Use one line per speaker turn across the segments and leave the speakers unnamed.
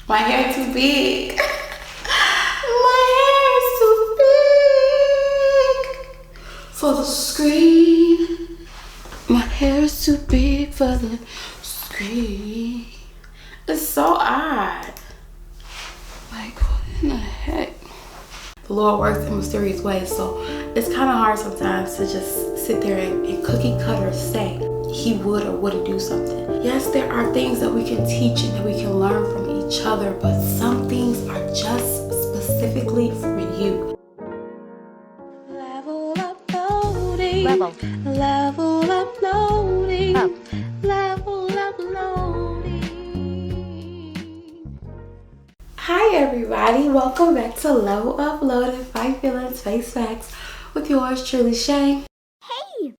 My hair too big. My hair is too big for the screen. My hair is too big for the screen. It's so odd. Like, what in the heck? The Lord works in mysterious ways, so it's kind of hard sometimes to just sit there and cookie cutter say he would or wouldn't do something. Yes, there are things that we can teach and that we can learn from each other, but some things are just specifically for you. Level uploading. Level uploading.
Up.
Level uploading. Hi everybody, welcome back to Level Uploaded, Fight Feelings, Face Facts with yours truly, Shay.
Hey!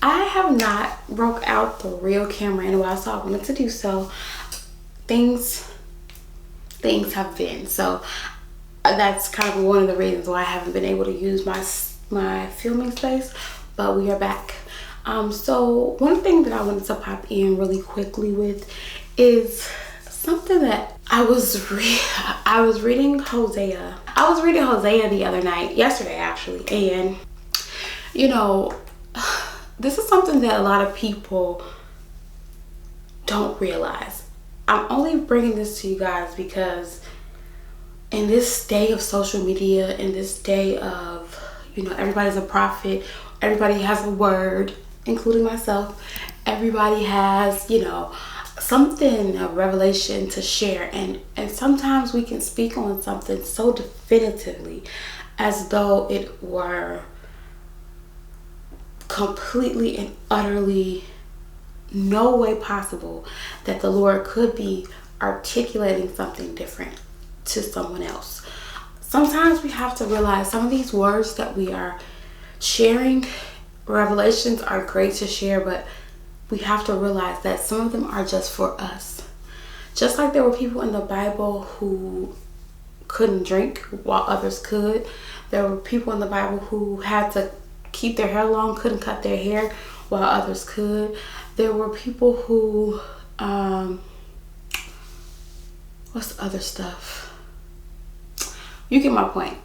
I have not broke out the real camera in a while, so I wanted to do so. Things have been, so that's kind of one of the reasons why I haven't been able to use my filming space, but we are back. So one thing that I wanted to pop in really quickly with is something that I was reading Hosea. I was reading Hosea the other night, yesterday actually, and you know, this is something that a lot of people don't realize. I'm only bringing this to you guys because in this day of social media, in this day of, you know, everybody's a prophet, everybody has a word, including myself. Everybody has, you know, something, a revelation to share, and sometimes we can speak on something so definitively as though it were completely and utterly no way possible that the Lord could be articulating something different to someone else. Sometimes we have to realize some of these words that we are sharing, revelations are great to share, but we have to realize that some of them are just for us. Just like there were people in the Bible who couldn't drink while others could. There were people in the Bible who had to keep their hair long, couldn't cut their hair while others could. There were people who, what's the other stuff? You get my point.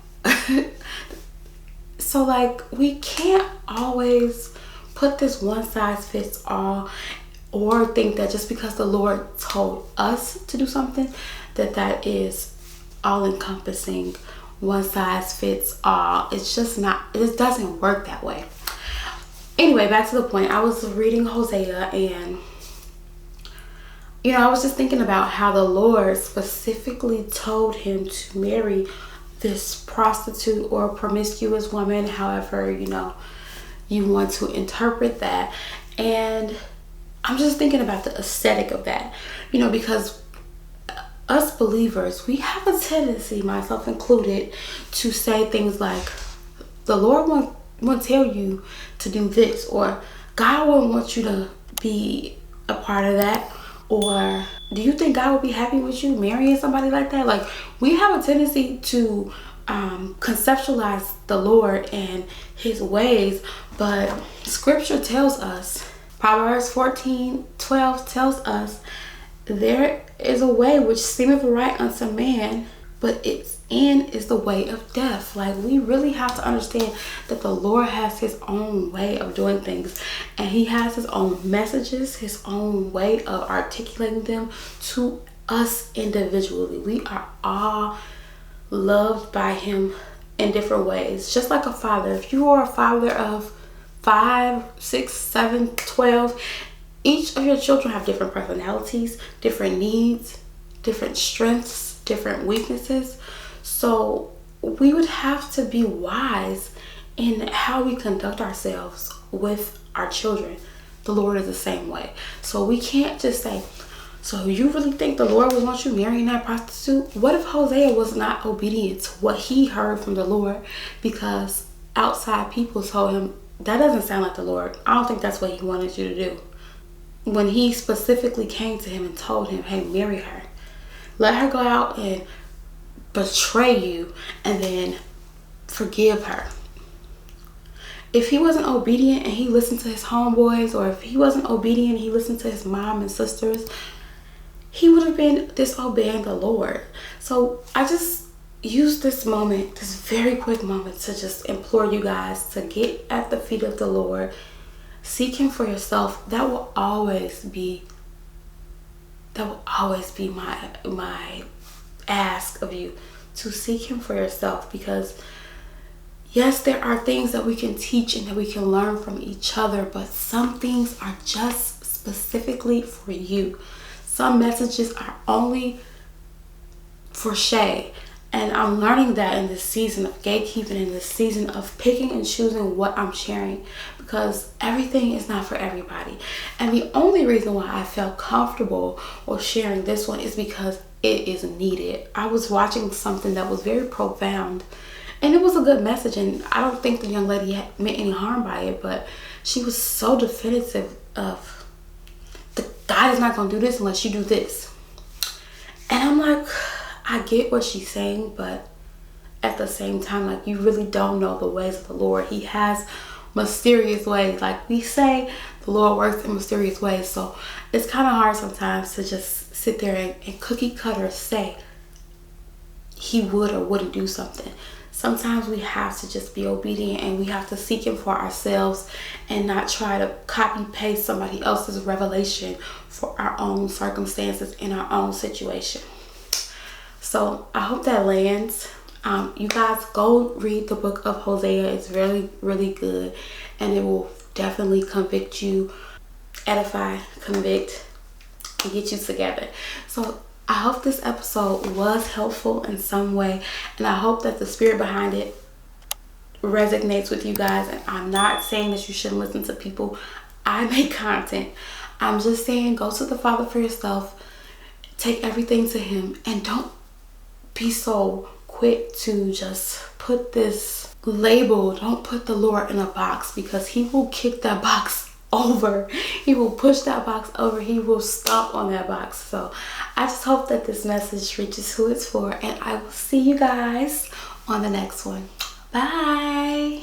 So like, we can't always put this one size fits all, or think that just because the Lord told us to do something, that is all encompassing, one size fits all. It's just not, it doesn't work that way. Anyway, back to the point. I was reading Hosea, and you know, I was just thinking about how the Lord specifically told him to marry this prostitute or promiscuous woman, however, you know, you want to interpret that. And I'm just thinking about the aesthetic of that, you know, because us believers, we have a tendency, myself included, to say things like, the Lord won't tell you to do this, or God won't want you to be a part of that, or do you think God would be happy with you marrying somebody like that? Like, we have a tendency to conceptualize the Lord and his ways, but scripture tells us, Proverbs 14:12 tells us, there is a way which seemeth right unto man, but its end is the way of death. Like, we really have to understand that the Lord has his own way of doing things, and he has his own messages, his own way of articulating them to us individually. We are all loved by him in different ways. Just like a father, if you are a father of 5, 6, 7, 12, each of your children have different personalities, different needs, different strengths, different weaknesses. So we would have to be wise in how we conduct ourselves with our children. The Lord is the same way. So we can't just say, so you really think the Lord would want you marrying that prostitute? What if Hosea was not obedient to what he heard from the Lord because outside people told him, that doesn't sound like the Lord. I don't think that's what he wanted you to do. When he specifically came to him and told him, hey, marry her. Let her go out and betray you and then forgive her. If he wasn't obedient and he listened to his homeboys, or if he wasn't obedient and he listened to his mom and sisters, he would have been disobeying the Lord. So I just use this moment, this very quick moment, to just implore you guys to get at the feet of the Lord. Seek him for yourself. That will always be my ask of you, to seek him for yourself. Because yes, there are things that we can teach and that we can learn from each other, but some things are just specifically for you. Some messages are only for Shay. And I'm learning that in this season of gatekeeping, in this season of picking and choosing what I'm sharing, because everything is not for everybody. And the only reason why I felt comfortable with sharing this one is because it is needed. I was watching something that was very profound, and it was a good message, and I don't think the young lady had meant any harm by it, but she was so definitive of, the God is not going to do this unless you do this. And I'm like, I get what she's saying, but at the same time, like, you really don't know the ways of the Lord. He has mysterious ways. Like we say, the Lord works in mysterious ways. So it's kind of hard sometimes to just sit there and cookie cutter say he would or wouldn't do something. Sometimes we have to just be obedient, and we have to seek him for ourselves and not try to copy paste somebody else's revelation for our own circumstances in our own situation. So I hope that lands. You guys go read the book of Hosea. It's really, really good, and it will definitely convict you, edify, convict, and get you together. So I hope this episode was helpful in some way, and I hope that the spirit behind it resonates with you guys. And I'm not saying that you shouldn't listen to people. I make content. I'm just saying, go to the Father for yourself. Take everything to him, and don't be so quick to just put this label. Don't put the Lord in a box, because he will kick that box over. He will push that box over. He will stomp on that box. So I just hope that this message reaches who it's for, and I will see you guys on the next one. Bye.